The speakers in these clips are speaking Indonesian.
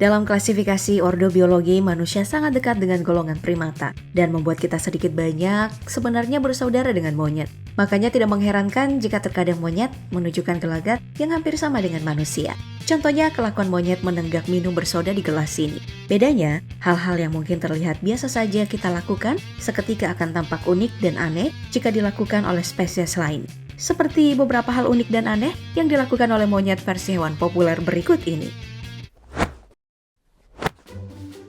Dalam klasifikasi ordobiologi, manusia sangat dekat dengan golongan primata dan membuat kita sedikit banyak sebenarnya bersaudara dengan monyet. Makanya tidak mengherankan jika terkadang monyet menunjukkan gelagat yang hampir sama dengan manusia. Contohnya kelakuan monyet menenggak minum bersoda di gelas ini. Bedanya, hal-hal yang mungkin terlihat biasa saja kita lakukan seketika akan tampak unik dan aneh jika dilakukan oleh spesies lain. Seperti beberapa hal unik dan aneh yang dilakukan oleh monyet versi hewan populer berikut ini.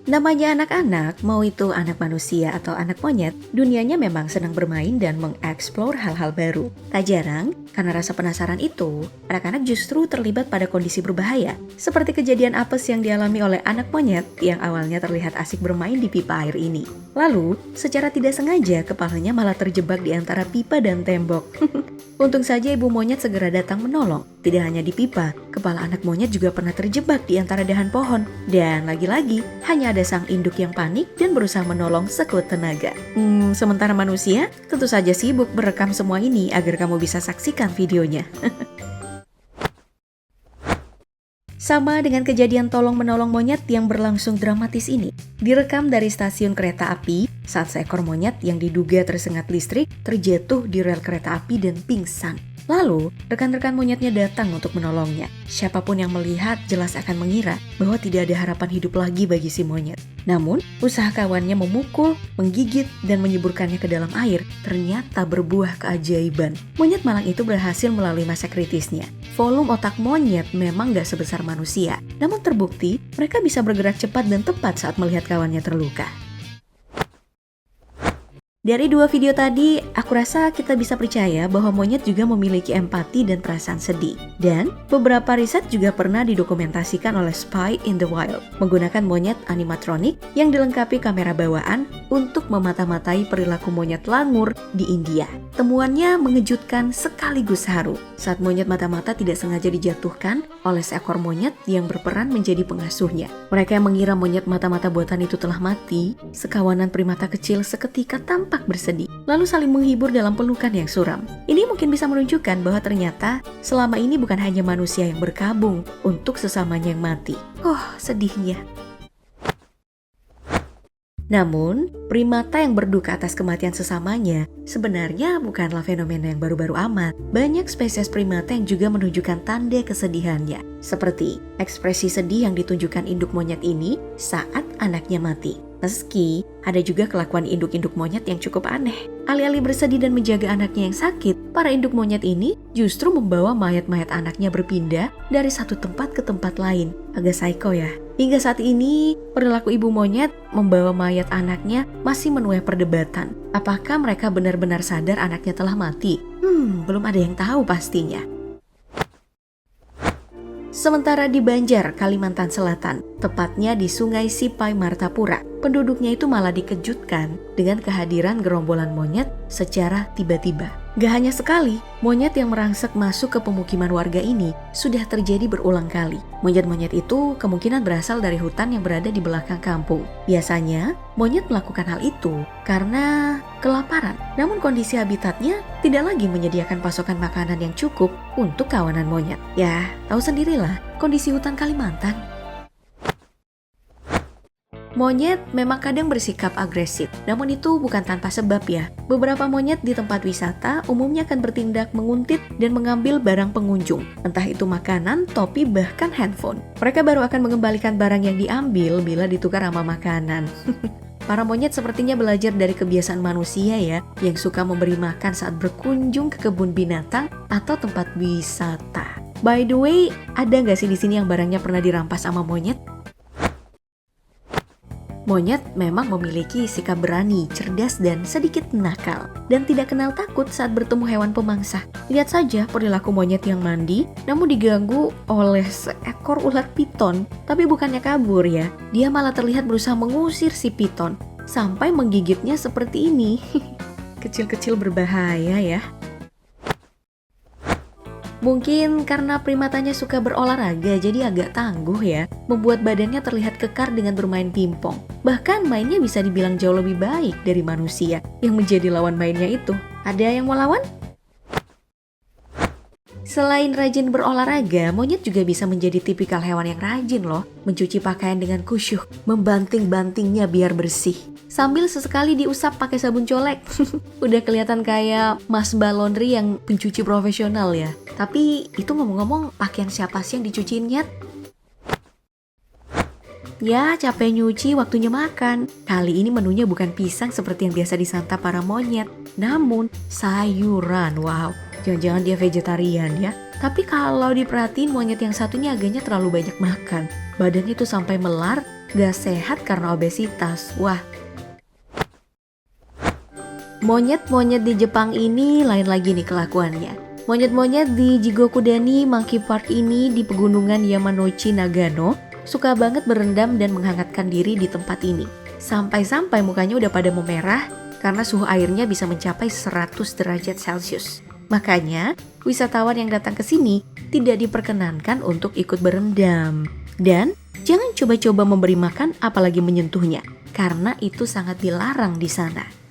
Namanya anak-anak, mau itu anak manusia atau anak monyet, dunianya memang senang bermain dan mengeksplor hal-hal baru. Tak jarang, karena rasa penasaran itu, anak-anak justru terlibat pada kondisi berbahaya, seperti kejadian apes yang dialami oleh anak monyet yang awalnya terlihat asik bermain di pipa air ini. Lalu, secara tidak sengaja, kepalanya malah terjebak di antara pipa dan tembok. Untung saja ibu monyet segera datang menolong. Tidak hanya di pipa, kepala anak monyet juga pernah terjebak di antara dahan pohon. Dan lagi-lagi, hanya ada sang induk yang panik dan berusaha menolong sekuat tenaga. Sementara manusia tentu saja sibuk merekam semua ini agar kamu bisa saksikan videonya. Sama dengan kejadian tolong-menolong monyet yang berlangsung dramatis ini. Direkam dari stasiun kereta api saat seekor monyet yang diduga tersengat listrik terjatuh di rel kereta api dan pingsan. Lalu, rekan-rekan monyetnya datang untuk menolongnya. Siapapun yang melihat jelas akan mengira bahwa tidak ada harapan hidup lagi bagi si monyet. Namun, usaha kawannya memukul, menggigit, dan menyeburkannya ke dalam air ternyata berbuah keajaiban. Monyet malang itu berhasil melalui masa kritisnya. Volume otak monyet memang gak sebesar manusia, namun terbukti mereka bisa bergerak cepat dan tepat saat melihat kawannya terluka. Dari dua video tadi, aku rasa kita bisa percaya bahwa monyet juga memiliki empati dan perasaan sedih. Dan beberapa riset juga pernah didokumentasikan oleh Spy in the Wild, menggunakan monyet animatronik yang dilengkapi kamera bawaan untuk memata-matai perilaku monyet langur di India. Temuannya mengejutkan sekaligus haru saat monyet mata-mata tidak sengaja dijatuhkan oleh seekor monyet yang berperan menjadi pengasuhnya. Mereka yang mengira monyet mata-mata buatan itu telah mati, sekawanan primata kecil seketika tampak bersedih, lalu saling menghibur dalam pelukan yang suram. Ini mungkin bisa menunjukkan bahwa ternyata selama ini bukan hanya manusia yang berkabung untuk sesamanya yang mati. Sedihnya. Namun, primata yang berduka atas kematian sesamanya sebenarnya bukanlah fenomena yang baru-baru amat. Banyak spesies primata yang juga menunjukkan tanda kesedihannya, seperti ekspresi sedih yang ditunjukkan induk monyet ini saat anaknya mati. Meski ada juga kelakuan induk-induk monyet yang cukup aneh. Alih-alih bersedih dan menjaga anaknya yang sakit, para induk monyet ini justru membawa mayat-mayat anaknya berpindah dari satu tempat ke tempat lain. Agak psycho ya. Hingga saat ini, perilaku ibu monyet membawa mayat anaknya masih menuai perdebatan. Apakah mereka benar-benar sadar anaknya telah mati? Belum ada yang tahu pastinya. Sementara di Banjar, Kalimantan Selatan, tepatnya di Sungai Sipai Martapura, penduduknya itu malah dikejutkan dengan kehadiran gerombolan monyet secara tiba-tiba. Gak hanya sekali, monyet yang merangsek masuk ke pemukiman warga ini sudah terjadi berulang kali. Monyet-monyet itu kemungkinan berasal dari hutan yang berada di belakang kampung. Biasanya, monyet melakukan hal itu karena kelaparan. Namun kondisi habitatnya tidak lagi menyediakan pasokan makanan yang cukup untuk kawanan monyet. Ya, tahu sendirilah kondisi hutan Kalimantan. Monyet memang kadang bersikap agresif, namun itu bukan tanpa sebab ya. Beberapa monyet di tempat wisata umumnya akan bertindak menguntit dan mengambil barang pengunjung. Entah itu makanan, topi, bahkan handphone. Mereka baru akan mengembalikan barang yang diambil bila ditukar sama makanan. Para monyet sepertinya belajar dari kebiasaan manusia ya, yang suka memberi makan saat berkunjung ke kebun binatang atau tempat wisata. By the way, ada nggak sih di sini yang barangnya pernah dirampas sama monyet? Monyet memang memiliki sikap berani, cerdas, dan sedikit nakal, dan tidak kenal takut saat bertemu hewan pemangsa. Lihat saja perilaku monyet yang mandi, namun diganggu oleh seekor ular piton. Tapi bukannya kabur ya, dia malah terlihat berusaha mengusir si piton, sampai menggigitnya seperti ini. Kecil-kecil berbahaya ya. Mungkin karena primatanya suka berolahraga jadi agak tangguh ya, membuat badannya terlihat kekar dengan bermain pingpong. Bahkan mainnya bisa dibilang jauh lebih baik dari manusia yang menjadi lawan mainnya itu. Ada yang mau lawan? Selain rajin berolahraga, monyet juga bisa menjadi tipikal hewan yang rajin loh. Mencuci pakaian dengan kusyuk, membanting-bantingnya biar bersih. Sambil sesekali diusap pakai sabun colek. Udah kelihatan kayak Mas Mbak Laundry yang pencuci profesional ya. Tapi itu ngomong-ngomong, pakaian siapa sih yang dicuciin, Nyet? Ya, capek nyuci, waktunya makan. Kali ini menunya bukan pisang seperti yang biasa disantap para monyet, namun sayuran. Wow, jangan-jangan dia vegetarian ya. Tapi kalau diperhatiin, monyet yang satunya agaknya terlalu banyak makan. Badannya tuh sampai melar, gak sehat karena obesitas. Wah. Monyet-monyet di Jepang ini lain lagi nih kelakuannya. Monyet-monyet di Jigokudani Monkey Park ini di pegunungan Yamanouchi, Nagano suka banget berendam dan menghangatkan diri di tempat ini. Sampai-sampai mukanya udah pada memerah karena suhu airnya bisa mencapai 100 derajat Celcius. Makanya, wisatawan yang datang ke sini tidak diperkenankan untuk ikut berendam. Dan jangan coba-coba memberi makan apalagi menyentuhnya, karena itu sangat dilarang di sana.